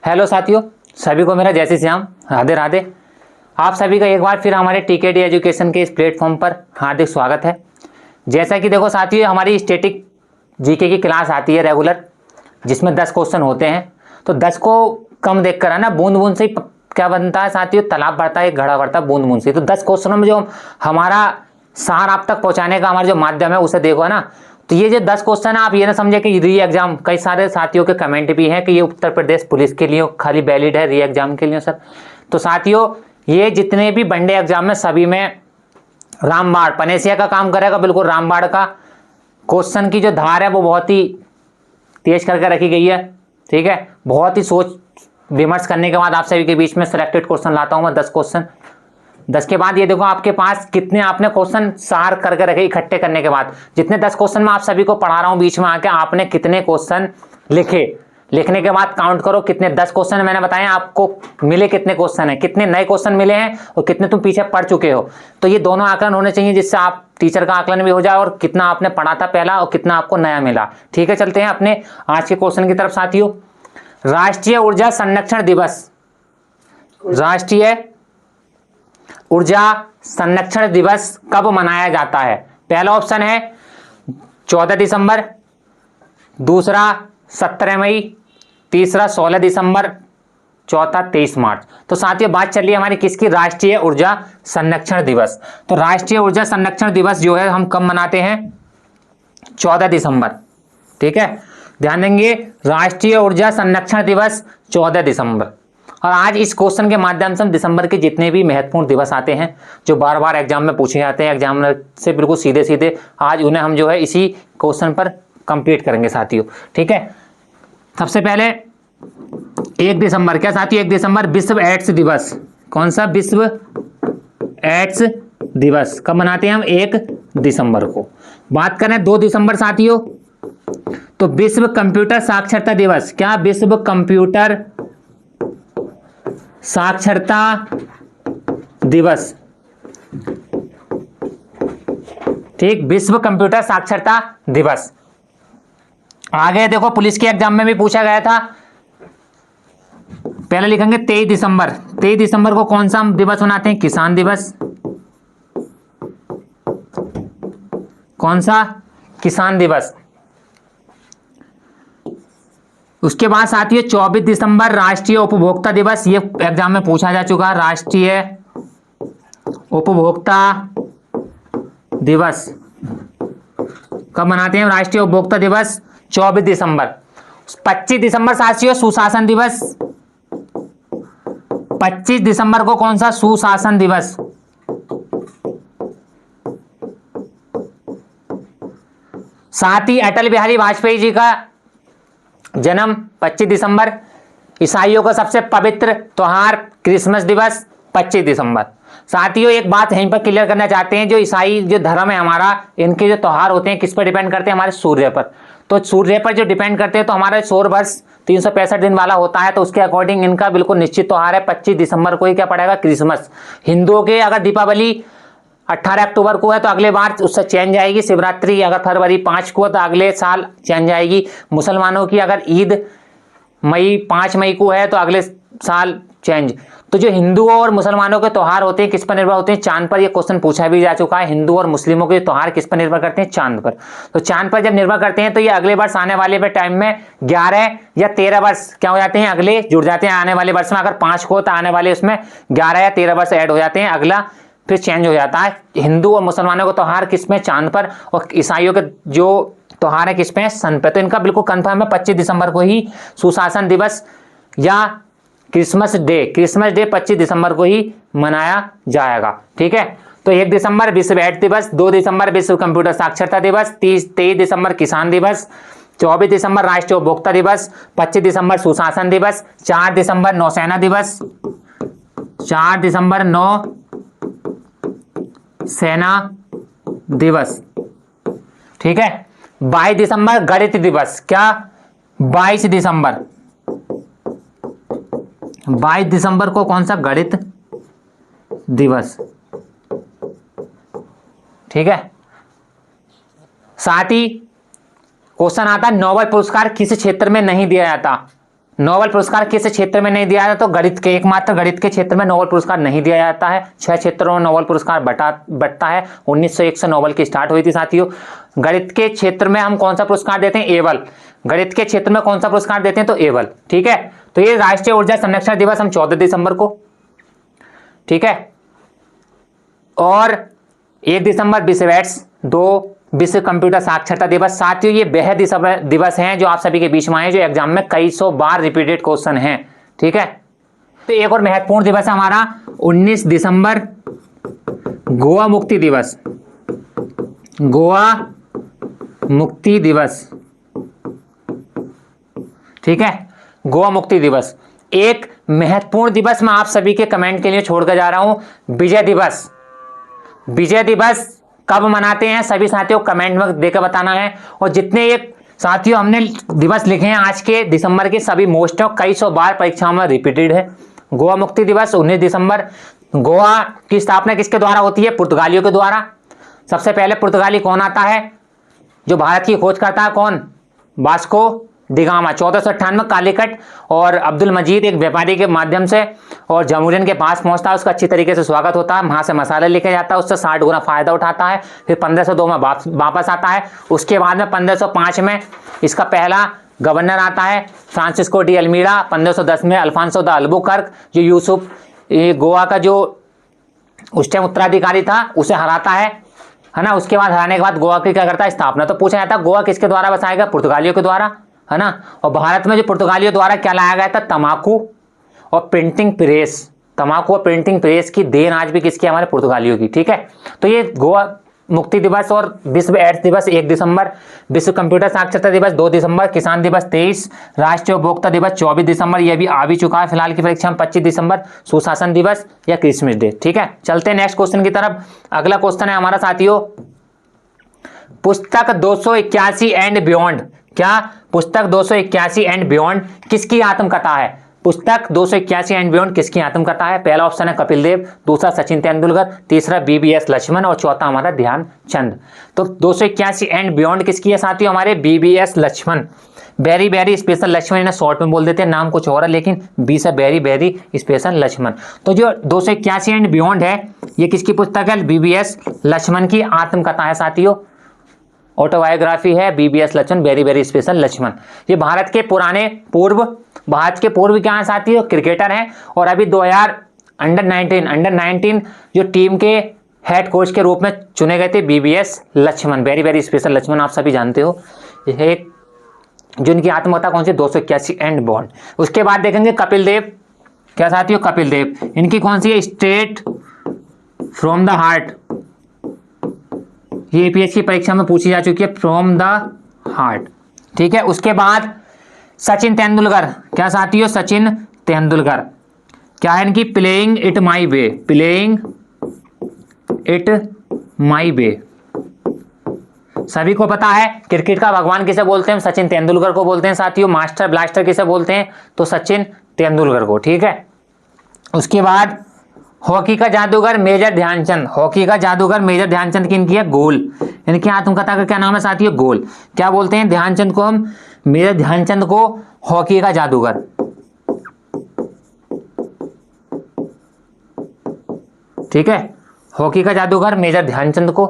Hello साथियों, सभी को मेरा जय श्री श्याम, राधे राधे। आप सभी का एक बार फिर हमारे टीकेडी एजुकेशन के इस प्लेटफॉर्म पर हार्दिक स्वागत है। जैसा कि देखो साथियों, हमारी स्टैटिक जीके की क्लास आती है रेगुलर, जिसमें 10 क्वेश्चन होते हैं। तो 10 को कम देख कर है ना, बूंद बूंद से ही क्या बनता है साथियों, तालाब बढ़ता है, एक घड़ा बढ़ता है बूंद बूंद से। तो 10 क्वेश्चनों में जो हमारा सार आप तक पहुंचाने का हमारा जो माध्यम है उसे देखो ना। तो ये जो 10 क्वेश्चन है, आप ये ना समझे कि री एग्जाम, कई सारे साथियों के कमेंट भी हैं कि ये उत्तर प्रदेश पुलिस के लिए खाली वैलिड है, री एग्जाम के लिए सर। तो साथियों, ये जितने भी वनडे एग्जाम में सभी में रामबाण पनेसिया का काम करेगा, बिल्कुल रामबाण का। क्वेश्चन की जो धार है वो बहुत ही तेज करके रखी गई है, ठीक है। बहुत ही सोच विमर्श करने के बाद आप सभी के बीच में सिलेक्टेड क्वेश्चन लाता हूं मैं, 10 क्वेश्चन। 10 के बाद ये देखो आपके पास कितने आपने क्वेश्चन सार करके रखे, इकट्ठे करने के बाद जितने 10 क्वेश्चन मैं आप सभी को पढ़ा रहा हूं, बीच में आके आपने कितने क्वेश्चन लिखे, लिखने के बाद काउंट करो कितने 10 क्वेश्चन मैंने बताए आपको मिले, कितने क्वेश्चन है, कितने नए क्वेश्चन मिले हैं और कितने तुम पीछे पढ़ चुके हो। तो ये दोनों आकलन होने चाहिए, जिससे आप टीचर का आकलन भी हो जाए और कितना आपने पढ़ा था पहला और कितना आपको नया मिला। ठीक है, चलते हैं अपने आज के क्वेश्चन की तरफ साथियों। राष्ट्रीय ऊर्जा संरक्षण दिवस, राष्ट्रीय ऊर्जा संरक्षण दिवस कब मनाया जाता है? पहला ऑप्शन है 14 दिसंबर, दूसरा 17 मई, तीसरा 16 दिसंबर, चौथा 23 मार्च। तो साथियों बात चल रही है हमारी किसकी? राष्ट्रीय ऊर्जा संरक्षण दिवस। तो राष्ट्रीय ऊर्जा संरक्षण दिवस जो है हम कब मनाते हैं? 14 दिसंबर, ठीक है, ध्यान देंगे। राष्ट्रीय ऊर्जा संरक्षण दिवस 14 दिसंबर। और आज इस क्वेश्चन के माध्यम से हम दिसंबर के जितने भी महत्वपूर्ण दिवस आते हैं जो बार बार एग्जाम में पूछे जाते हैं, एग्जाम से बिल्कुल सीधे सीधे, आज उन्हें हम जो है इसी क्वेश्चन पर कंप्लीट करेंगे साथियों, ठीक है। सबसे पहले 1 दिसंबर, क्या साथियों? 1 दिसंबर विश्व एड्स दिवस। कौन सा? विश्व एड्स दिवस कब मनाते हैं हम? 1 दिसंबर को। बात करें 2 दिसंबर साथियों, तो विश्व कंप्यूटर साक्षरता दिवस। क्या? विश्व कंप्यूटर साक्षरता दिवस, ठीक, विश्व कंप्यूटर साक्षरता दिवस। आगे देखो पुलिस के एग्जाम में भी पूछा गया था। पहले लिखेंगे 23 दिसंबर। 23 दिसंबर को कौन सा दिवस मनाते हैं? किसान दिवस। कौन सा? किसान दिवस। उसके बाद साथियों 24 दिसंबर राष्ट्रीय उपभोक्ता दिवस। ये एग्जाम में पूछा जा चुका है, राष्ट्रीय उपभोक्ता दिवस कब मनाते हैं? राष्ट्रीय उपभोक्ता दिवस 24 दिसंबर। 25 दिसंबर साथियों सुशासन दिवस। 25 दिसंबर को कौन सा? सुशासन दिवस। साथ ही अटल बिहारी वाजपेयी जी का जन्म 25 दिसंबर। ईसाइयों का सबसे पवित्र त्योहार क्रिसमस दिवस 25 दिसंबर। साथियों एक बात यहीं पर क्लियर करना चाहते हैं, जो ईसाई जो धर्म है हमारा, इनके जो त्योहार होते हैं किस पर डिपेंड करते हैं? हमारे सूर्य पर। तो सूर्य पर जो डिपेंड करते हैं, तो हमारा सौर वर्ष 365 दिन वाला होता है, तो उसके अकॉर्डिंग इनका बिल्कुल निश्चित त्योहार है 25 दिसंबर को ही क्या पड़ेगा? क्रिसमस। हिंदुओं के अगर दीपावली 18 अक्टूबर को है तो अगले बार उससे चेंज जाएगी। शिवरात्रि अगर फरवरी 5 को है तो अगले साल चेंज जाएगी। मुसलमानों की अगर ईद मई 5 मई को है तो अगले साल चेंज। तो जो हिंदुओं और मुसलमानों के त्योहार होते हैं किस पर निर्भर होते हैं? चांद पर। ये क्वेश्चन पूछा भी जा चुका है, हिंदू और मुस्लिमों के त्योहार किस पर निर्भर करते हैं? चांद पर। तो चांद पर जब निर्भर करते हैं तो ये अगले वर्ष आने वाले टाइम में 11 या 13 वर्ष क्या हो जाते हैं? अगले जुड़ जाते हैं आने वाले वर्ष में। अगर 5 को तो आने वाले उसमें 11 या 13 वर्ष ऐड हो जाते हैं, अगला फिर चेंज हो जाता है। हिंदू और मुसलमानों का त्योहार किस में? चांद पर। और ईसाइयों के जो त्योहार है किस पे? सन पे। तो इनका बिल्कुल कंफर्म है 25 दिसंबर को ही सुशासन दिवस या क्रिसमस डे 25 दिसंबर को ही मनाया जाएगा, ठीक है। तो 1 दिसंबर विश्व एड्स दिवस, 2 दिसंबर विश्व कंप्यूटर साक्षरता दिवस, 23 दिसंबर किसान दिवस, 24 दिसंबर राष्ट्रीय उपभोक्ता दिवस, 25 दिसंबर सुशासन दिवस, 4 दिसंबर नौसेना दिवस, 4 दिसंबर नौ सेना दिवस, ठीक है। 22 दिसंबर गणित दिवस। क्या? 22 दिसंबर, 22 दिसंबर को कौन सा? गणित दिवस, ठीक है। साथ ही क्वेश्चन आता है नोबेल पुरस्कार किस क्षेत्र में नहीं दिया जाता? नोबेल पुरस्कार किस क्षेत्र में नहीं दिया जाता? तो गणित के, एकमात्र गणित के क्षेत्र में नोबेल पुरस्कार नहीं दिया जाता है। 6 क्षेत्रों में नोबेल पुरस्कार बंटता है। 1901 से नोबेल की स्टार्ट हुई थी साथियों। गणित के क्षेत्र में हम कौन सा पुरस्कार देते हैं? एबल। गणित के क्षेत्र में कौन सा पुरस्कार देते हैं? तो एबल। ठीक है, तो ये राष्ट्रीय ऊर्जा संरक्षण दिवस हम 14 दिसंबर को, ठीक है, और 1 दिसंबर विश्व एड्स, 2 विश्व कंप्यूटर साक्षरता दिवस। साथियों ये वह दिवस हैं जो आप सभी के बीच में आए, जो एग्जाम में कई सौ बार रिपीटेड क्वेश्चन हैं। ठीक है, तो एक और महत्वपूर्ण दिवस है हमारा 19 दिसंबर गोवा मुक्ति दिवस। गोवा मुक्ति दिवस, ठीक है, गोवा मुक्ति दिवस। एक महत्वपूर्ण दिवस मैं आप सभी के कमेंट के लिए छोड़कर जा रहा हूं, विजय दिवस। विजय दिवस कब मनाते हैं सभी साथियों कमेंट में देकर बताना है। और जितने ये साथियों हमने दिवस लिखे हैं आज के दिसंबर के, सभी मोस्ट ऑफ कई सौ बार परीक्षाओं में रिपीटेड है। गोवा मुक्ति दिवस 19 दिसंबर। गोवा की स्थापना किसके द्वारा होती है? पुर्तगालियों के द्वारा। सबसे पहले पुर्तगाली कौन आता है जो भारत की खोज करता है? कौन? Vasco D gamma. 1498 कालीकट और अब्दुल मजीद एक व्यापारी के माध्यम से और जमूरियन के पास पहुंचता है, उसका अच्छी तरीके से स्वागत होता है, वहां से मसाले लेके जाता है, उससे 60 गुना फायदा उठाता है, फिर 1502 में वापस आता है। उसके बाद में 1505 में इसका पहला गवर्नर आता है फ्रांसिस्को डी अल्मीड़ा। 1510 में अल्फांसो द अल्बुकर्क, जो यूसुफ गोवा का जो उस टाइम उत्तराधिकारी था उसे हराता है ना। उसके बाद हराने के बाद गोवा की क्या करता है? स्थापना। तो पूछा जाता है गोवा किसके द्वारा बसाया गया? पुर्तगालियों के द्वारा, है ना। और भारत में जो पुर्तगालियों द्वारा क्या लाया गया था? तंबाकू और प्रिंटिंग प्रेस। तंबाकू और प्रिंटिंग प्रेस की देन आज भी किसकी? हमारे पुर्तगालियों की। ठीक है, तो ये गोवा मुक्ति दिवस और विश्व एड्स दिवस 1 दिसंबर, विश्व कंप्यूटर साक्षरता दिवस 2 दिसंबर, किसान दिवस 23, राष्ट्रीय उपभोक्ता दिवस 24 दिसंबर, यह भी आ भी चुका है फिलहाल की परीक्षा में 25 दिसंबर, सुशासन दिवस या क्रिसमस डे। ठीक है, चलते हैं नेक्स्ट क्वेश्चन की तरफ। अगला क्वेश्चन है हमारा साथियों, पुस्तक 281 एंड बियॉन्ड। क्या? पुस्तक 281 एंड बियॉन्ड किसकी आत्मकथा है? पुस्तक 281 एंड बियॉन्ड किसकी आत्मकथा है? पहला ऑप्शन है कपिल देव, दूसरा सचिन तेंदुलकर, तीसरा बीबीएस लक्ष्मण और चौथा हमारा ध्यानचंद। तो 281 एंड बियॉन्ड किसकी है साथियों? हमारे VVS Laxman. Very very special Laxman, इन्हें शॉर्ट में बोल देते हैं, नाम कुछ और है लेकिन बी से वेरी वेरी स्पेशल लक्ष्मण। तो जो 281 एंड बियॉन्ड है ये किसकी पुस्तक है? बीबीएस लक्ष्मण की आत्मकथा है साथियों, ऑटोबायोग्राफी है VVS Laxman, very very special Laxman. ये भारत के पूर्व क्या है साथियों? क्रिकेटर हैं और अभी 2000 अंडर 19 जो टीम के हेड कोच के रूप में चुने गए थे VVS Laxman, very very special Laxman, आप सभी जानते हो। एक जिनकी आत्मकथा कौन सी? 281 एंड बॉन्ड। उसके बाद देखेंगे कपिल देव। क्या साथियों? कपिल देव, इनकी कौन सी है? Straight from the heart. ये यूपीएससी की परीक्षा में पूछी जा चुकी है, फ्रॉम द हार्ट। ठीक है, उसके बाद सचिन तेंदुलकर। क्या साथियों? सचिन तेंदुलकर क्या है इनकी? Playing it my way. Playing it my way, सभी को पता है क्रिकेट का भगवान किसे बोलते हैं? सचिन तेंदुलकर को बोलते हैं साथियों। मास्टर ब्लास्टर किसे बोलते हैं? तो सचिन तेंदुलकर को। ठीक है, उसके बाद हॉकी का जादूगर मेजर ध्यानचंद। हॉकी का जादूगर मेजर ध्यानचंद की इनकी है गोल। इनकी आत्मकथा का क्या नाम है साथियों? गोल। क्या बोलते हैं ध्यानचंद को हम? मेजर ध्यानचंद को हॉकी का जादूगर। ठीक है, हॉकी का जादूगर मेजर ध्यानचंद को।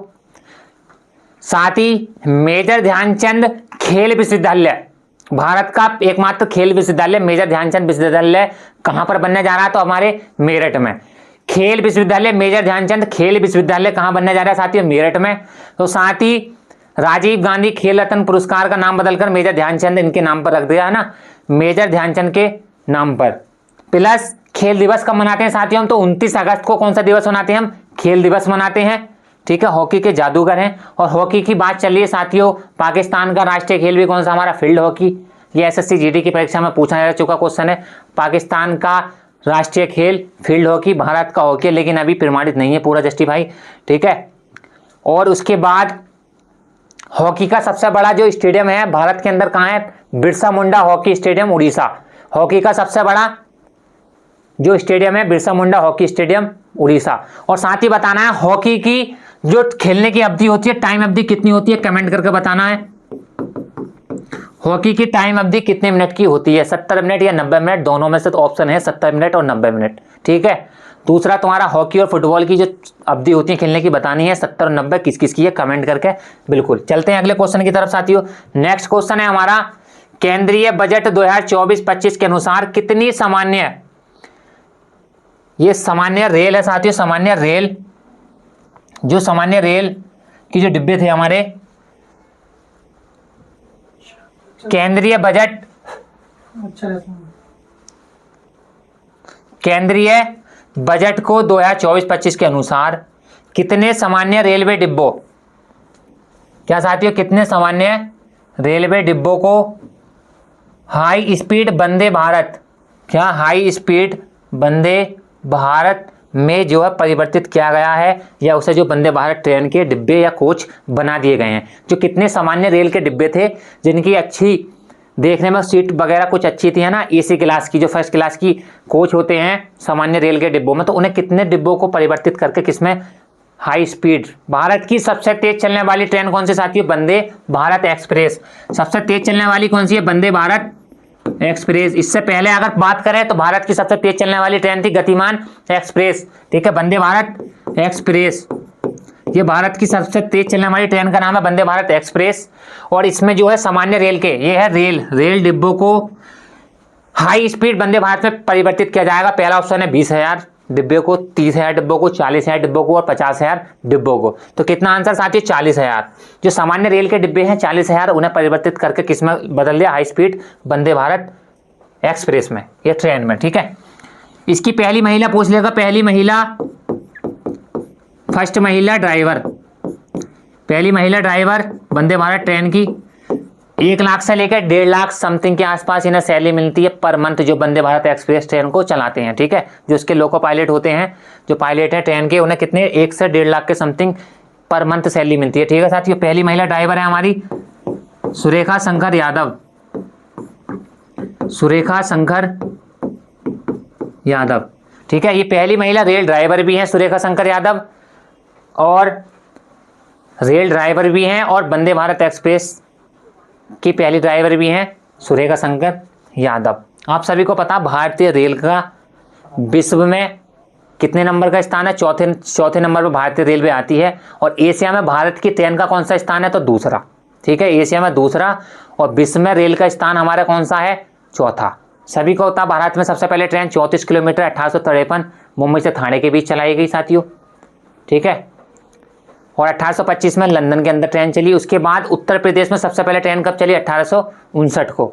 साथ ही मेजर ध्यानचंद खेल विश्वविद्यालय, भारत का एकमात्र खेल विश्वविद्यालय मेजर ध्यानचंद विश्वविद्यालय कहां पर बनने जा रहा है? तो हमारे मेरठ में। खेल विश्वविद्यालय मेजर ध्यानचंद खेल विश्वविद्यालय कहां बनने जा रहा है साथियों? मेरठ में। तो साथ ही राजीव गांधी खेल रत्न पुरस्कार का नाम बदलकर मेजर ध्यानचंद इनके नाम पर रख दिया है ना, मेजर ध्यानचंद के नाम पर। प्लस खेल दिवस कब मनाते हैं साथियों? हम तो 29 अगस्त को कौन सा दिवस मनाते हैं? हम खेल दिवस मनाते हैं। ठीक है, हॉकी के जादूगर हैं। और हॉकी की बात चल रही है साथियों, पाकिस्तान का राष्ट्रीय खेल भी कौन सा? हमारा फील्ड हॉकी। ये एसएससी जीडी की परीक्षा में पूछा जा चुका क्वेश्चन है। पाकिस्तान का राष्ट्रीय खेल फील्ड हॉकी, भारत का हॉकी, लेकिन अभी प्रमाणित नहीं है पूरा जस्टिफाई। ठीक है, और उसके बाद हॉकी का सबसे बड़ा जो स्टेडियम है भारत के अंदर कहाँ है? Birsa Munda hockey stadium, Orissa. Hockey का सबसे बड़ा जो स्टेडियम है बिरसा मुंडा हॉकी स्टेडियम, उड़ीसा। और साथ ही बताना है हॉकी की जो खेलने की अवधि होती है, टाइम अवधि कितनी होती है? कमेंट करके बताना है। हॉकी की टाइम अवधि कितने मिनट की होती है, 70 मिनट या 90 मिनट, दोनों में से तो ऑप्शन है 70 मिनट और 90 मिनट। ठीक है, दूसरा तुम्हारा हॉकी और फुटबॉल की जो अवधि होती है खेलने की बतानी है, 70 और 90 किस किस की है, कमेंट करके बिल्कुल। चलते हैं अगले क्वेश्चन की तरफ साथियों। नेक्स्ट क्वेश्चन है हमारा, केंद्रीय बजट 2024-25 के अनुसार कितनी सामान्य, ये सामान्य रेल है साथियों, सामान्य रेल, जो सामान्य रेल की जो डिब्बे थे हमारे, केंद्रीय बजट, केंद्रीय बजट को 2024-25 के अनुसार कितने सामान्य रेलवे डिब्बों, क्या साथियों, कितने सामान्य रेलवे डिब्बों को हाई स्पीड वंदे भारत, क्या हाई स्पीड वंदे भारत में जो है परिवर्तित किया गया है, या उसे जो वंदे भारत ट्रेन के डिब्बे या कोच बना दिए गए हैं। जो कितने सामान्य रेल के डिब्बे थे जिनकी अच्छी देखने में सीट वगैरह कुछ अच्छी थी, है ना, एसी क्लास की, जो फर्स्ट क्लास की कोच होते हैं सामान्य रेल के डिब्बों में, तो उन्हें कितने डिब्बों को परिवर्तित करके किसमें हाई स्पीड। भारत की सबसे तेज चलने वाली ट्रेन कौन सी साथियों, वंदे भारत एक्सप्रेस। सबसे तेज चलने वाली कौन सी है, वंदे भारत एक्सप्रेस। इससे पहले अगर बात करें तो भारत की सबसे तेज चलने वाली ट्रेन थी गतिमान एक्सप्रेस। ठीक है, वंदे भारत एक्सप्रेस, ये भारत की सबसे तेज चलने वाली ट्रेन का नाम है वंदे भारत एक्सप्रेस। और इसमें जो है सामान्य रेल के, ये है रेल डिब्बों को हाई स्पीड वंदे भारत में परिवर्तित किया जाएगा। पहला ऑप्शन है 20,000 डिब्बे को, 30,000 डिब्बों को, 40,000 डिब्बों को और 50,000 डिब्बों को। तो कितना आंसर साथियों, 40,000। जो सामान्य रेल के डिब्बे हैं 40,000, उन्हें परिवर्तित करके किसमें बदल दिया, high speed Vande Bharat express में, ये ट्रेन में। ठीक है, इसकी पहली महिला पूछ लेगा, पहली महिला, फर्स्ट महिला ड्राइवर, पहली महिला ड्राइवर वंदे भारत ट्रेन की 1 लाख से लेकर 1.5 लाख समथिंग के आसपास इन्हें सैलरी मिलती है पर मंथ, जो वंदे भारत एक्सप्रेस ट्रेन को चलाते हैं। ठीक है, जो इसके लोको पायलट होते हैं, जो पायलट है ट्रेन के, उन्हें कितने 1 से 1.5 लाख के समथिंग पर मंथ सैलरी मिलती है। ठीक है साथियों, पहली महिला ड्राइवर है हमारी सुरेखा शंकर यादव, सुरेखा शंकर यादव। ठीक है, ये पहली महिला रेल ड्राइवर भी हैं सुरेखा शंकर यादव, और रेल ड्राइवर भी हैं, और वंदे भारत एक्सप्रेस की पहली ड्राइवर भी हैं सुरेखा शंकर यादव। आप सभी को पता, भारतीय रेल का विश्व में कितने नंबर का स्थान है, चौथे नंबर पर भारतीय रेलवे आती है। और एशिया में भारत की ट्रेन का कौन सा स्थान है, तो दूसरा। ठीक है, एशिया में दूसरा, और विश्व में रेल का स्थान हमारा कौन सा है, चौथा। सभी को पता, भारत में सबसे पहले ट्रेन 34 किलोमीटर 1853 मुंबई से ठाणे के बीच चलाई गई साथियों। ठीक है, और 1825 में लंदन के अंदर ट्रेन चली। उसके बाद उत्तर प्रदेश में सबसे पहले ट्रेन कब चली, 1859 को।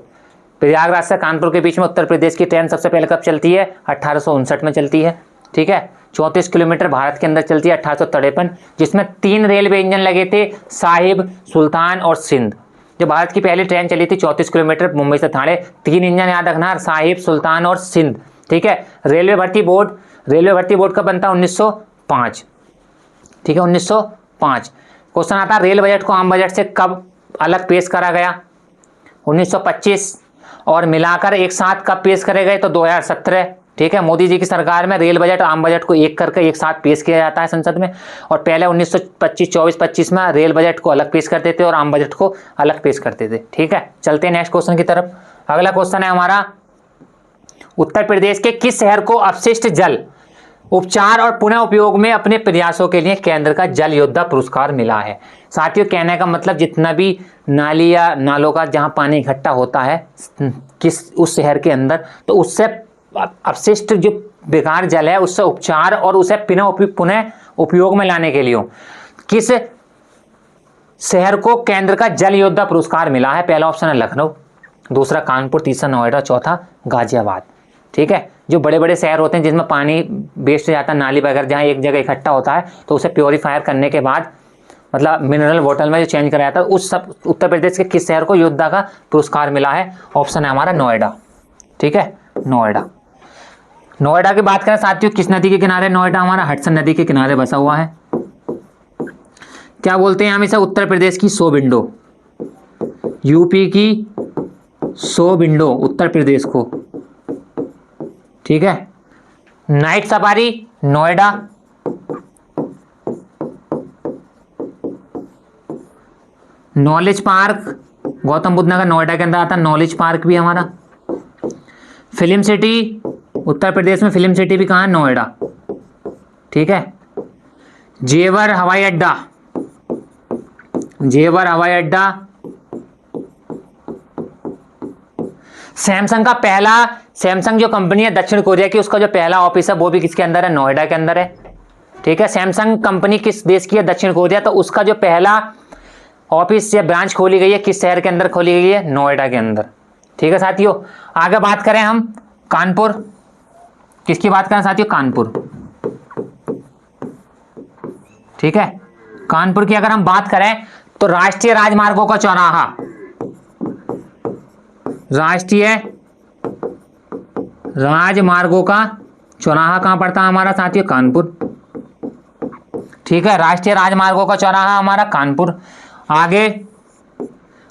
प्रयागराज से कानपुर के बीच में उत्तर प्रदेश की ट्रेन सबसे पहले कब चलती है, 1859 में चलती है। ठीक है, 34 किलोमीटर भारत के अंदर चलती है 1853, जिसमें 3 रेलवे इंजन लगे थे, साहिब, सुल्तान और सिंध। जो भारत की पहली ट्रेन चली थी 34 किलोमीटर मुंबई से ठाणे, 3 इंजन याद रखना, साहिब, सुल्तान और सिंध। ठीक है, रेलवे भर्ती बोर्ड कब बनता है, 1905। ठीक है, 1905। क्वेश्चन आता है, रेल बजट को आम बजट से कब अलग पेश करा गया, 1925, और मिलाकर एक साथ कब पेश करे गए, तो 2017। ठीक है, मोदी जी की सरकार में रेल बजट आम बजट को एक करके एक साथ पेश किया जाता है संसद में। और पहले 1924-25 में रेल बजट को अलग पेश करते थे और आम बजट को अलग पेश करते थे। ठीक है, चलते हैं नेक्स्ट क्वेश्चन की तरफ। अगला क्वेश्चन है हमारा, उत्तर प्रदेश के किस शहर को अपशिष्ट जल उपचार और पुनः उपयोग में अपने प्रयासों के लिए केंद्र का जल योद्धा पुरस्कार मिला है। साथियों, कहने का मतलब जितना भी नाली या नालों का जहां पानी इकट्ठा होता है किस उस शहर के अंदर, तो उससे अपशिष्ट जो बेकार जल है उससे उपचार और उसे पुनः उपयोग में लाने के लिए किस शहर को केंद्र का जल योद्धा पुरस्कार मिला है। पहला ऑप्शन है लखनऊ, दूसरा कानपुर, तीसरा नोएडा, चौथा गाजियाबाद। ठीक है, जो बड़े बड़े शहर होते हैं जिसमें पानी वेस्ट जाता है, नाली वगैरह जहाँ एक जगह इकट्ठा होता है, तो उसे प्योरीफायर करने के बाद मतलब मिनरल वाटर में जो चेंज कराया जाता है, उस सब उत्तर प्रदेश के किस शहर को योद्धा का पुरस्कार मिला है। ऑप्शन है हमारा नोएडा। ठीक है, नोएडा। नोएडा की बात करें साथियों, किस नदी के किनारे नोएडा हमारा, हडसन नदी के किनारे बसा हुआ है। क्या बोलते हैं हम इसे, उत्तर प्रदेश की 100 विंडो, यूपी की 100 विंडो, उत्तर प्रदेश को। ठीक है, night safari Noida, knowledge park Gautam Buddha Nagar Noida के अंदर आता है। नॉलेज पार्क भी हमारा। फिल्म सिटी उत्तर प्रदेश में, फिल्म सिटी भी कहाँ है? नोएडा। ठीक है। जेवर हवाई अड्डा, जेवर हवाई अड्डा। सैमसंग का पहला, सैमसंग जो कंपनी है दक्षिण कोरिया की, उसका जो पहला ऑफिस है वो भी किसके अंदर है? नोएडा के अंदर है। ठीक है। सैमसंग कंपनी किस देश की है? दक्षिण कोरिया। तो उसका जो पहला ऑफिस या ब्रांच खोली गई है किस शहर के अंदर खोली गई है? नोएडा के अंदर। ठीक है साथियों। आगे बात करें हम कानपुर, किसकी बात करें साथियों? कानपुर। ठीक है। कानपुर की अगर हम बात करें तो राष्ट्रीय राजमार्गों का चौराहा, राष्ट्रीय राजमार्गों का चौराहा कहां पड़ता है हमारा साथियों? कानपुर। ठीक है। राष्ट्रीय राजमार्गों का चौराहा हमारा कानपुर। आगे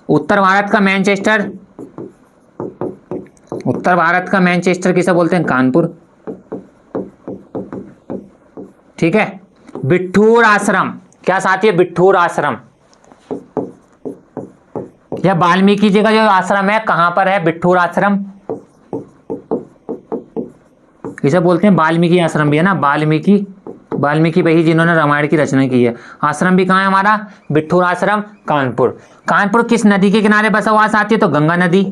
उत्तर भारत का मैनचेस्टर, उत्तर भारत का मैनचेस्टर किसे बोलते हैं? कानपुर। ठीक है। बिठूर आश्रम, क्या साथियों? बिठूर आश्रम या वाल्मीकि जी का जो आश्रम है कहां पर है? बिठूर आश्रम। इसे बोलते हैं वाल्मीकि आश्रम भी है ना, वाल्मीकि, वाल्मीकि वही जिन्होंने रामायण की रचना की है। आश्रम भी कहां है हमारा? बिठूर आश्रम, कानपुर। कानपुर किस नदी के किनारे बसा हुआ साथियों? तो गंगा नदी।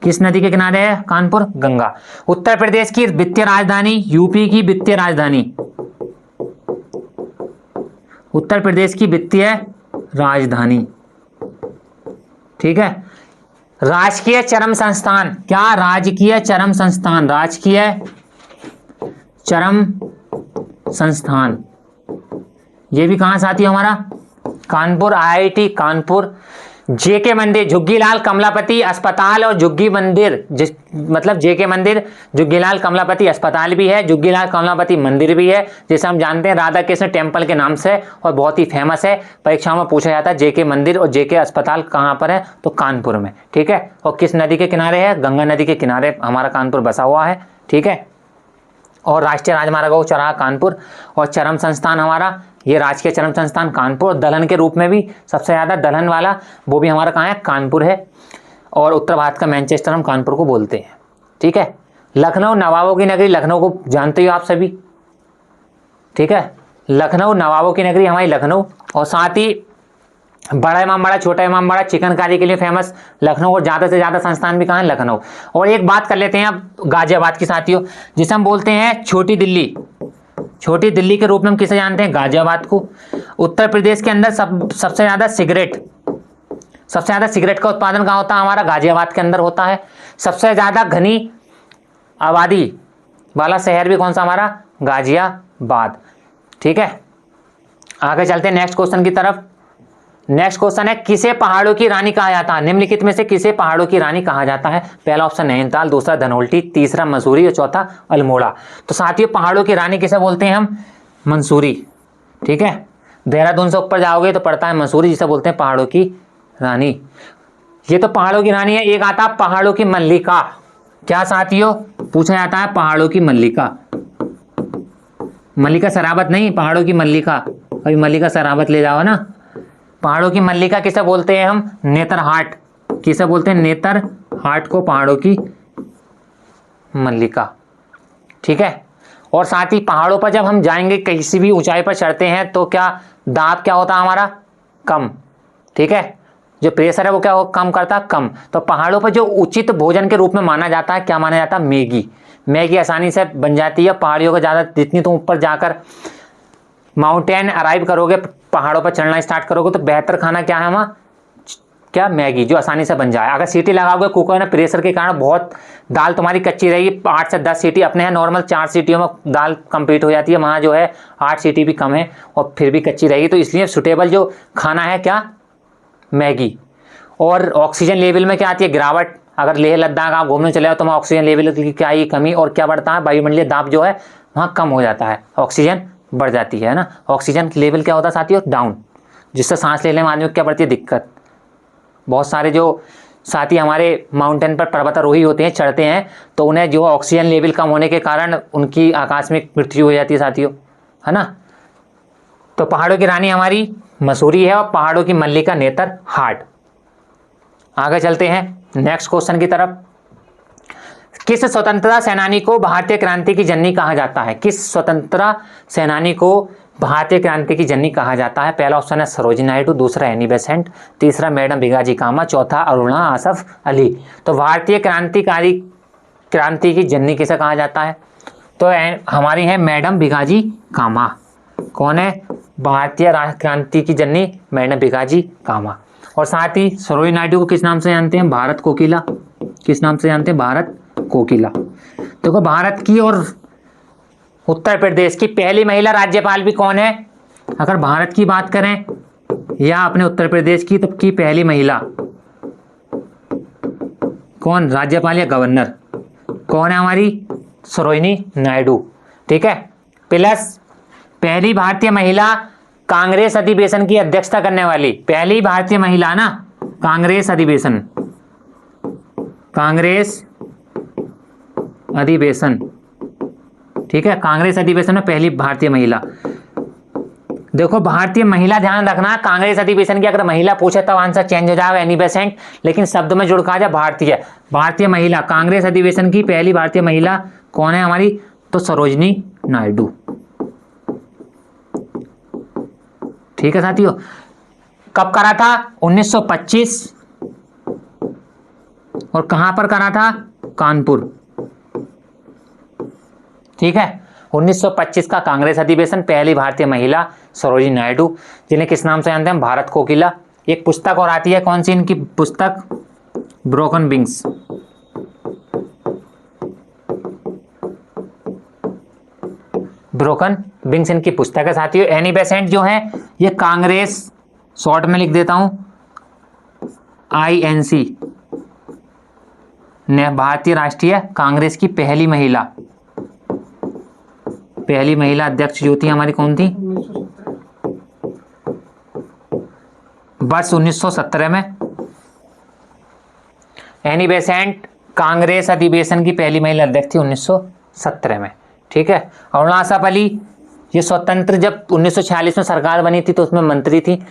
किस नदी के किनारे है कानपुर? गंगा। उत्तर प्रदेश की वित्तीय राजधानी, यूपी की वित्तीय राजधानी, उत्तर प्रदेश की वित्तीय राजधानी। ठीक है। राजकीय चरम संस्थान, क्या? राजकीय चरम संस्थान, राजकीय चरम संस्थान, ये भी कहां साथी हमारा? कानपुर। आईआईटी कानपुर। जेके मंदिर, झुग्गीलाल कमलापति अस्पताल और झुग्गी मंदिर, मतलब जेके मंदिर, झुग्गीलाल कमलापति अस्पताल भी है, झुग्गीलाल कमलापति मंदिर भी है, जिसे हम जानते हैं राधा कृष्ण टेम्पल के नाम से और बहुत ही फेमस है। परीक्षाओं में पूछा जाता है जेके मंदिर और जेके अस्पताल कहाँ पर है? तो कानपुर में। ठीक है। और किस नदी के किनारे है? गंगा नदी के किनारे हमारा कानपुर बसा हुआ है। ठीक है। और राष्ट्रीय राजमार्गों का चौराहा कानपुर। और चरम संस्थान हमारा, ये राजकीय चरम संस्थान कानपुर। दलहन के रूप में भी सबसे ज़्यादा दलहन वाला वो भी हमारा कहाँ है? कानपुर है। और उत्तर भारत का मैनचेस्टर हम कानपुर को बोलते हैं। ठीक है। लखनऊ नवाबों की नगरी, लखनऊ को जानते हो आप सभी। ठीक है। लखनऊ नवाबों की नगरी हमारी लखनऊ। और साथ ही बड़ा इमामबाड़ा, छोटा इमामबाड़ा चिकनकारी के लिए फेमस लखनऊ। और ज़्यादा से ज़्यादा संस्थान भी कहाँ है? लखनऊ। और एक बात कर लेते हैं अब गाजियाबाद की साथियों, जिसे हम बोलते हैं छोटी दिल्ली। छोटी दिल्ली के रूप में हम किसे जानते हैं? गाजियाबाद को। उत्तर प्रदेश के अंदर सबसे ज़्यादा सिगरेट का उत्पादन कहाँ होता है? हमारा गाजियाबाद के अंदर होता है। सबसे ज़्यादा घनी आबादी वाला शहर भी कौन सा? हमारा गाजियाबाद। ठीक है। आगे चलते हैं नेक्स्ट क्वेश्चन की तरफ। नेक्स्ट क्वेश्चन है, किसे पहाड़ों की रानी कहा जाता है? निम्नलिखित में से किसे पहाड़ों की रानी कहा जाता है? पहला ऑप्शन नैनीताल, दूसरा धनोल्टी, तीसरा मसूरी और चौथा अल्मोड़ा। तो साथियों पहाड़ों की रानी किसे बोलते हैं हम? मंसूरी। ठीक है। देहरादून से ऊपर जाओगे तो पड़ता है मसूरी, जिसे बोलते हैं पहाड़ों की रानी। ये तो पहाड़ों की रानी है। एक आता है पहाड़ों की मल्लिका। क्या साथियों पूछा जाता है? पहाड़ों की मल्लिका। मल्लिका शराबत नहीं, पहाड़ों की मल्लिका। अभी मल्लिका शराबत ले जाओ ना। पहाड़ों की मल्लिका किसे बोलते हैं हम? नेतरहाट। किसे बोलते हैं? नेतरहाट को पहाड़ों की मल्लिका। ठीक है। और साथ ही पहाड़ों पर जब हम जाएंगे, किसी भी ऊंचाई पर चढ़ते हैं तो क्या दाब क्या होता है हमारा? कम। ठीक है। जो प्रेशर है वो क्या हो? कम करता है, कम। तो पहाड़ों पर जो उचित भोजन के रूप में माना जाता है, क्या माना जाता है? मैगी। मैगी आसानी से बन जाती है पहाड़ियों को। ज़्यादा जितनी तुम ऊपर जाकर माउंटेन अराइव करोगे, पहाड़ों पर चढ़ना स्टार्ट करोगे, तो बेहतर खाना क्या है हमारा? क्या? मैगी, जो आसानी से बन जाए। अगर सीटी लगाओगे कुकर में, प्रेशर के कारण बहुत दाल तुम्हारी कच्ची रहेगी। 8 से 10 सीटी, अपने यहाँ नॉर्मल 4 सीटियों में दाल कंप्लीट हो जाती है, वहाँ जो है 8 सीटी भी कम है और फिर भी कच्ची रहेगी। तो इसलिए सुटेबल जो खाना है क्या? मैगी। और ऑक्सीजन लेवल में क्या आती है? गिरावट। अगर लेह लद्दाख आप घूमने चले जाओ तो वहाँ ऑक्सीजन लेवल की क्या आई? कमी। और क्या बढ़ता है? वायुमंडलीय दाब जो है वहाँ कम हो जाता है, ऑक्सीजन बढ़ जाती है ना। ऑक्सीजन लेवल क्या होता है साथियों? डाउन, जिससे सांस लेने में आदमी को क्या पड़ती है? दिक्कत। बहुत सारे जो साथी हमारे माउंटेन पर पर्वतारोही होते हैं, चढ़ते हैं, तो उन्हें जो ऑक्सीजन लेवल कम होने के कारण उनकी आकस्मिक मृत्यु हो जाती है साथियों, है ना। तो पहाड़ों की रानी हमारी मसूरी है, और पहाड़ों की मल्लिका नेतरहाट। आगे चलते हैं नेक्स्ट क्वेश्चन की तरफ। किस स्वतंत्रता सेनानी को भारतीय क्रांति की जननी कहा जाता है? किस स्वतंत्रता सेनानी को भारतीय क्रांति की जननी कहा जाता है? पहला ऑप्शन है सरोजिनी नायडू, दूसरा एनी बेसेंट, तीसरा मैडम भिकाजी कामा, चौथा अरुणा आसफ अली। तो भारतीय क्रांति की जननी किसे कहा जाता है? तो हमारी है मैडम भिकाजी कामा। कौन है भारतीय क्रांति की जननी? मैडम भिकाजी कामा। और साथ ही सरोजिनी नायडू को किस नाम से जानते हैं? भारत कोकिला। किस नाम से जानते हैं? भारत कोकिला। देखो भारत की और उत्तर प्रदेश की पहली महिला राज्यपाल भी कौन है? अगर भारत की बात करें या अपने उत्तर प्रदेश की, तो की पहली महिला कौन? राज्यपाल या गवर्नर कौन है? हमारी सरोजिनी नायडू। ठीक है। प्लस पहली भारतीय महिला कांग्रेस अधिवेशन की अध्यक्षता करने वाली, पहली भारतीय महिला ना कांग्रेस अधिवेशन ठीक है, कांग्रेस अधिवेशन में पहली भारतीय महिला। देखो भारतीय महिला, ध्यान रखना कांग्रेस अधिवेशन की अगर महिला पूछे तब आंसर चेंज हो जाएगा एनी बेसेंट, लेकिन शब्द में जुड़ कहा जाए भारतीय महिला। कांग्रेस अधिवेशन की पहली भारतीय महिला कौन है हमारी? तो सरोजिनी नायडू। ठीक है साथियों। कब करा था? 1925। और कहां पर करा था? कानपुर। ठीक है। 1925 का कांग्रेस अधिवेशन, पहली भारतीय महिला सरोजिनी नायडू, जिन्हें किस नाम से जानते हैं? भारत कोकिला। एक पुस्तक और आती है, कौन सी इनकी पुस्तक? Broken wings. ब्रोकन विंग्स इनकी पुस्तक है साथियों। एनी बेसेंट जो है ये कांग्रेस, शॉर्ट में लिख देता हूं INC, भारतीय राष्ट्रीय कांग्रेस की पहली महिला अध्यक्ष जो थी हमारी, कौन थी? वर्ष 1917 में। एनी बेसेंट कांग्रेस अधिवेशन की पहली महिला अध्यक्ष थी 1917 में। ठीक है। अरुणा आसफ अली, ये स्वतंत्र जब 1946 में सरकार बनी थी तो उसमें मंत्री थी।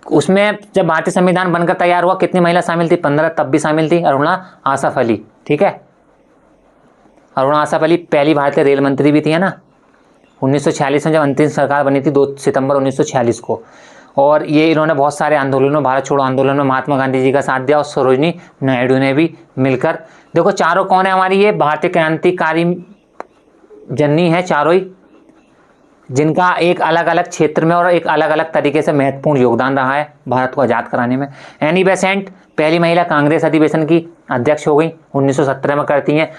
उसमें जब भारतीय संविधान बनकर तैयार हुआ कितनी महिला शामिल थी? 15, तब भी शामिल थी अरुणा आसफ अली। ठीक है। अरुणा आसफ अली पहली भारतीय रेल मंत्री भी थी, है ना, 1946 में जब अंतिम सरकार बनी थी 2 सितंबर 1946 को। और ये इन्होंने बहुत सारे आंदोलनों, भारत छोड़ो आंदोलन में महात्मा गांधी जी का साथ दिया, और सरोजिनी नायडू ने भी मिलकर। देखो चारों कौन है हमारी? ये भारतीय क्रांतिकारी जननी है चारों ही, जिनका एक अलग अलग क्षेत्र में और एक अलग अलग तरीके से महत्वपूर्ण योगदान रहा है भारत को आज़ाद कराने में। एनी बेसेंट पहली महिला कांग्रेस अधिवेशन की अध्यक्ष हो गई, 1917 में करती हैं।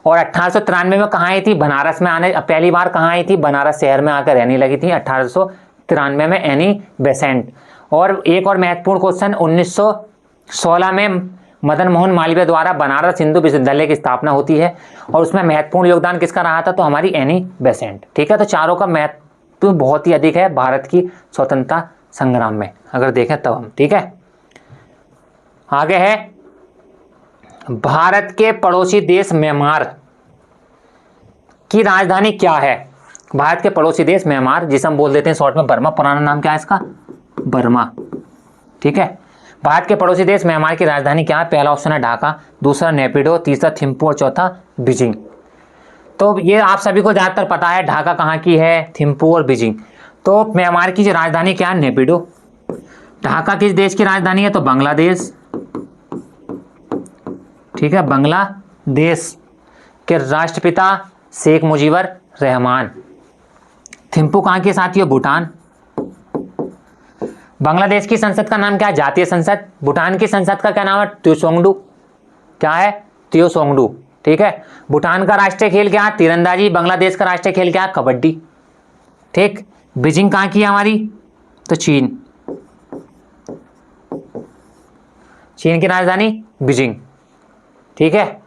और 1893 में कहाँ आई थी? बनारस में आने, पहली बार कहाँ आई थी? बनारस शहर में आकर रहने लगी थी 1893 में एनी बेसेंट। और एक और महत्वपूर्ण क्वेश्चन, 1916 में मदन मोहन मालवीय द्वारा बनारस हिंदू विश्वविद्यालय की स्थापना होती है, और उसमें महत्वपूर्ण योगदान किसका रहा था? तो हमारी एनी बेसेंट। ठीक है। तो चारों का महत्व बहुत ही अधिक है भारत की स्वतंत्रता संग्राम में, अगर देखें तब हम। ठीक है। आगे है भारत के पड़ोसी देश म्यांमार की राजधानी क्या है? भारत के पड़ोसी देश म्यांमार, जिसे हम बोल देते हैं शॉर्ट में बर्मा, पुराना नाम क्या है इसका? बर्मा। ठीक है। भारत के पड़ोसी देश म्यांमार की राजधानी क्या है? पहला ऑप्शन है ढाका, दूसरा नेपिडो, तीसरा थिम्पू और चौथा बीजिंग। तो ये आप सभी को ज़्यादातर पता है ढाका कहाँ की है, थिम्पू और बीजिंग। तो म्यांमार की जो राजधानी क्या है? नेपिडो। ढाका किस देश की राजधानी है? तो बांग्लादेश। ठीक है। बांग्लादेश के राष्ट्रपिता शेख मुजीबर रहमान। थिम्पू कहाँ की साथियों? भूटान। बांग्लादेश की संसद का नाम क्या है? जातीय संसद। भूटान की संसद का क्या नाम है? त्योसोंगडू। क्या है? त्योसोंगडू। ठीक है। भूटान का राष्ट्रीय खेल क्या है? तीरंदाजी। बांग्लादेश का राष्ट्रीय खेल क्या है? कबड्डी। ठीक। बीजिंग कहाँ की है हमारी? तो चीन। चीन की राजधानी बीजिंग। ठीक है।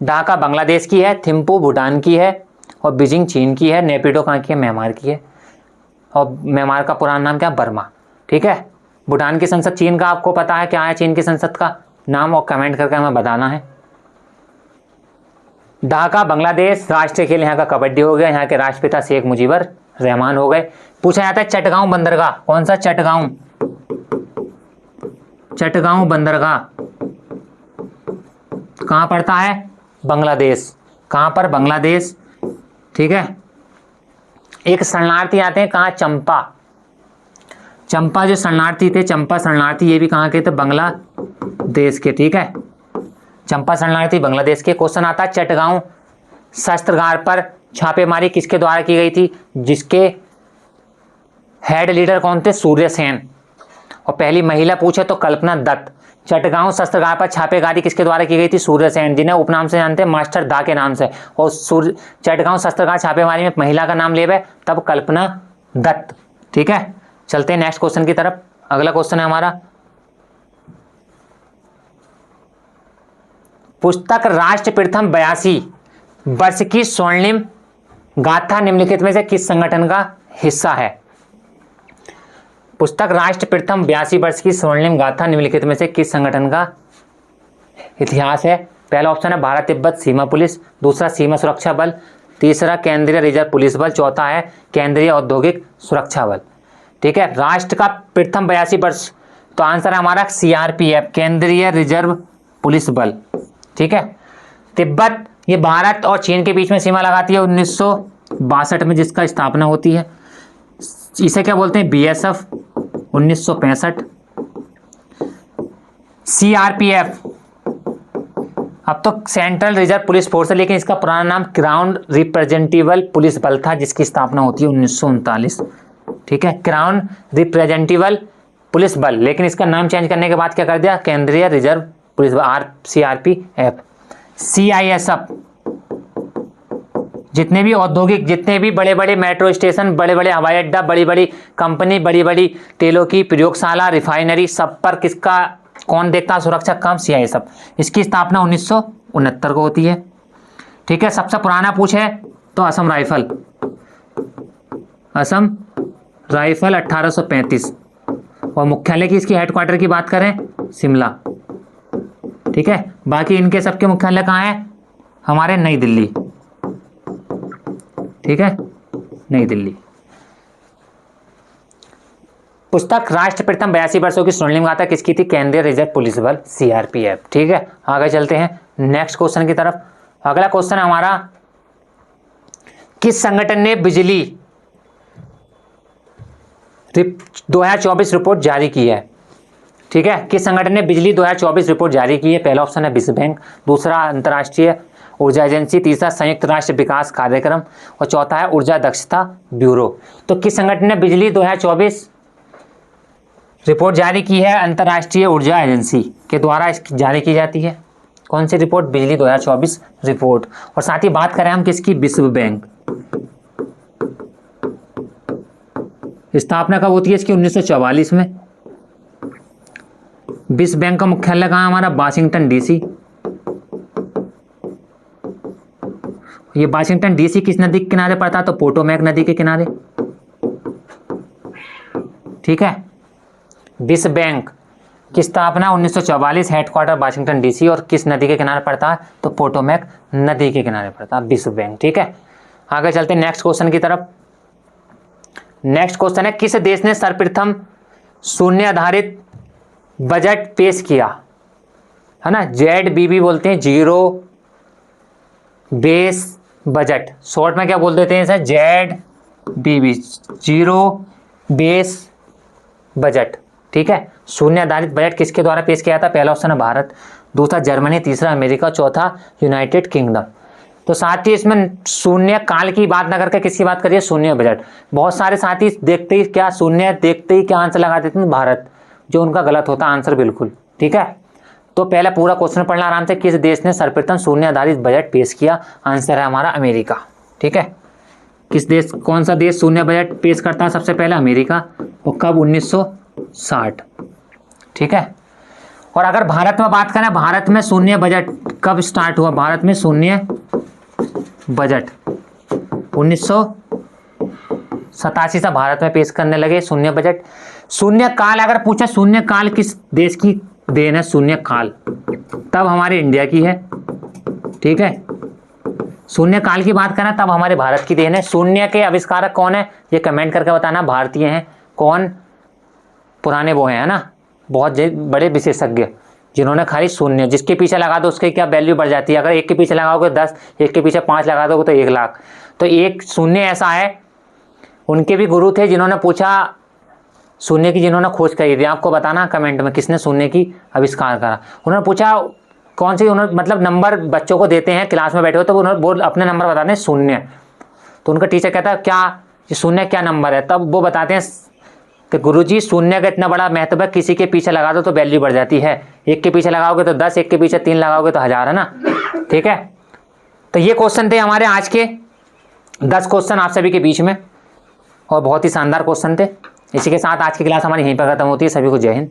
ढाका बांग्लादेश की है, थिम्पू भूटान की है, और बीजिंग चीन की है। नेपिडो कहाँ की है? म्यांमार की है। और म्यांमार का पुराना नाम क्या? बर्मा। ठीक है। भूटान की संसद, चीन का आपको पता है क्या है चीन की संसद का नाम, और कमेंट करके हमें बताना है। ढाका बांग्लादेश, राष्ट्रीय खेल यहाँ का कबड्डी हो गया, यहाँ के राष्ट्रपिता शेख मुजीबर रहमान हो गए। पूछा जाता है चटगांव बंदरगाह, कौन सा चटगांव, चटगांव बंदरगाह कहाँ पड़ता है, बांग्लादेश, कहाँ पर, बांग्लादेश। ठीक है, एक शरणार्थी आते हैं कहाँ, चंपा, चंपा जो शरणार्थी थे, चंपा शरणार्थी, ये भी कहाँ के थे, बांग्लादेश के। ठीक है, चंपा शरणार्थी बांग्लादेश के। क्वेश्चन आता है चटगांव शस्त्रागार पर छापेमारी किसके द्वारा की गई थी, जिसके हेड लीडर कौन थे, सूर्य सेन। और पहली महिला पूछे तो कल्पना दत्त। चटगांव शस्त्रागार पर छापेमारी किसके द्वारा की गई थी, सूर्य सेन, जिन्हें उपनाम से जानते हैं मास्टर दा के नाम से। और चटगांव शस्त्रागार छापेमारी में महिला का नाम लेवे तब कल्पना दत्त। ठीक है, चलते हैं नेक्स्ट क्वेश्चन की तरफ। अगला क्वेश्चन है हमारा, पुस्तक राष्ट्र प्रथम 82 वर्ष की स्वर्णिम गाथा निम्नलिखित में से किस संगठन का हिस्सा है। पुस्तक राष्ट्र प्रथम 82 वर्ष की स्वर्णिम गाथा निम्नलिखित में से किस संगठन का इतिहास है। पहला ऑप्शन है भारत तिब्बत सीमा पुलिस, दूसरा सीमा सुरक्षा बल, तीसरा केंद्रीय रिजर्व पुलिस बल, चौथा है केंद्रीय औद्योगिक सुरक्षा बल। ठीक है, राष्ट्र का प्रथम 82 वर्ष, तो आंसर है हमारा CRPF, केंद्रीय रिजर्व पुलिस बल। ठीक है, तिब्बत ये भारत और चीन के बीच में सीमा लगाती है 1962 में, जिसका स्थापना होती है। इसे क्या बोलते हैं, BSF 1965। CRPF अब तो सेंट्रल रिजर्व पुलिस फोर्स है, लेकिन इसका पुराना नाम क्राउन रिप्रेजेंटेटिव पुलिस बल था, जिसकी स्थापना होती है 1939। ठीक है, क्राउन रिप्रेजेंटेटिव पुलिस बल, लेकिन इसका नाम चेंज करने के बाद क्या कर दिया, केंद्रीय रिजर्व पुलिस बल, CRPF। CISF जितने भी औद्योगिक, जितने भी बड़े बड़े मेट्रो स्टेशन, बड़े बड़े हवाई अड्डा, बड़ी बड़ी कंपनी, बड़ी बड़ी तेलों की प्रयोगशाला, रिफाइनरी, सब पर किसका कौन देखता है सुरक्षा काम, CISF। इसकी स्थापना 1969 को होती है। ठीक है, सबसे पुराना पूछे तो असम राइफल, असम राइफल 1835, और मुख्यालय की इसकी हेडक्वार्टर की बात करें शिमला। ठीक है, बाकी इनके सबके मुख्यालय कहाँ है, हमारे नई दिल्ली। ठीक है, नई दिल्ली। पुस्तक राष्ट्र प्रथम 82 वर्षों की स्वर्णिम गाथा किसकी थी, केंद्रीय रिजर्व पुलिस बल, CRPF। ठीक है, आगे चलते हैं नेक्स्ट क्वेश्चन की तरफ। अगला क्वेश्चन है हमारा, किस संगठन ने बिजली 2024 रिपोर्ट जारी की है। ठीक है, किस संगठन ने बिजली 2024 रिपोर्ट जारी की है। पहला ऑप्शन है विश्व बैंक, दूसरा अंतर्राष्ट्रीय ऊर्जा एजेंसी, तीसरा संयुक्त राष्ट्र विकास कार्यक्रम, और चौथा है ऊर्जा दक्षता ब्यूरो। तो किस संगठन ने बिजली 2024 रिपोर्ट जारी की है, अंतर्राष्ट्रीय ऊर्जा एजेंसी के द्वारा इसकी जारी की जाती है। कौन सी रिपोर्ट, बिजली 2024 रिपोर्ट। और साथ ही बात करें हम किसकी, विश्व बैंक। स्थापना कब होती है इसकी, 1944 में। विश्व बैंक का मुख्यालय कहाँ, हमारा वाशिंगटन DC। ये वाशिंगटन DC किस नदी के किनारे पड़ता है, तो पोटोमैक नदी के किनारे। ठीक है, विश्व बैंक की स्थापना 1944, हेडक्वार्टर वाशिंगटन DC, और किस नदी के किनारे पड़ता है, तो पोटोमैक नदी के किनारे पड़ता है विश्व बैंक। ठीक है, आगे चलते हैं नेक्स्ट क्वेश्चन की तरफ। नेक्स्ट क्वेश्चन है, किस देश ने सर्वप्रथम शून्य आधारित बजट पेश किया, है ना, ZBB बोलते हैं, जीरो बेस बजट, शॉर्ट में क्या बोल देते हैं sir, ZBB, zero base budget. ठीक है, शून्य आधारित बजट किसके द्वारा पेश किया था। पहला ऑप्शन है भारत, दूसरा जर्मनी, तीसरा अमेरिका, चौथा यूनाइटेड किंगडम। तो साथ ही इसमें शून्य काल की बात ना करके किसकी बात करिए, शून्य बजट। बहुत सारे साथी देखते ही क्या, शून्य देखते ही क्या आंसर लगा देते हैं, भारत, जो उनका गलत होता आंसर बिल्कुल। ठीक है, तो पहला पूरा क्वेश्चन पढ़ना आराम से, किस देश ने सर्वप्रथम शून्य आधारित बजट पेश किया, आंसर है हमारा अमेरिका। ठीक है, किस देश, कौन सा देश शून्य बजट पेश करता है, सबसे पहले अमेरिका, और कब, 1960। ठीक है, और अगर भारत में बात करें, भारत में शून्य बजट कब स्टार्ट हुआ, भारत में शून्य बजट 1987 से भारत में पेश करने लगे शून्य बजट। शून्य काल अगर पूछा, शून्य काल किस देश की देन है, शून्य काल तब हमारे इंडिया की है। ठीक है, शून्य काल की बात करें तब हमारे भारत की देन है। शून्य के आविष्कारक कौन है ये कमेंट करके बताना। भारतीय हैं। कौन? पुराने वो हैं, है ना, बहुत बड़े विशेषज्ञ जिन्होंने खाली शून्य, जिसके पीछे लगा दो उसकी क्या वैल्यू बढ़ जाती है। अगर एक के पीछे लगाओगे 10, एक के पीछे 5 लगा दोगे तो 1 लाख। तो एक शून्य ऐसा है, उनके भी गुरु थे जिन्होंने पूछा शून्य की, जिन्होंने खोज करी थी। आपको बताना कमेंट में किसने शून्य की आविष्कार करा। उन्होंने पूछा कौन सी, उन्होंने मतलब नंबर बच्चों को देते हैं क्लास में बैठे हो, तो उन्होंने बोल अपने नंबर बताते हैं शून्य। तो उनका टीचर कहता है क्या ये शून्य क्या नंबर है, तब वो बताते हैं कि गुरुजी शून्य का इतना बड़ा महत्व है, किसी के पीछे लगा दो तो वैल्यू बढ़ जाती है। एक के पीछे लगाओगे तो 10, एक के पीछे 3 लगाओगे तो 1000, है ना। ठीक है, तो ये क्वेश्चन थे हमारे आज के 10 क्वेश्चन आप सभी के बीच में, और बहुत ही शानदार क्वेश्चन थे। इसी के साथ आज की क्लास हमारी यहीं पर खत्म होती है। सभी को जय हिंद।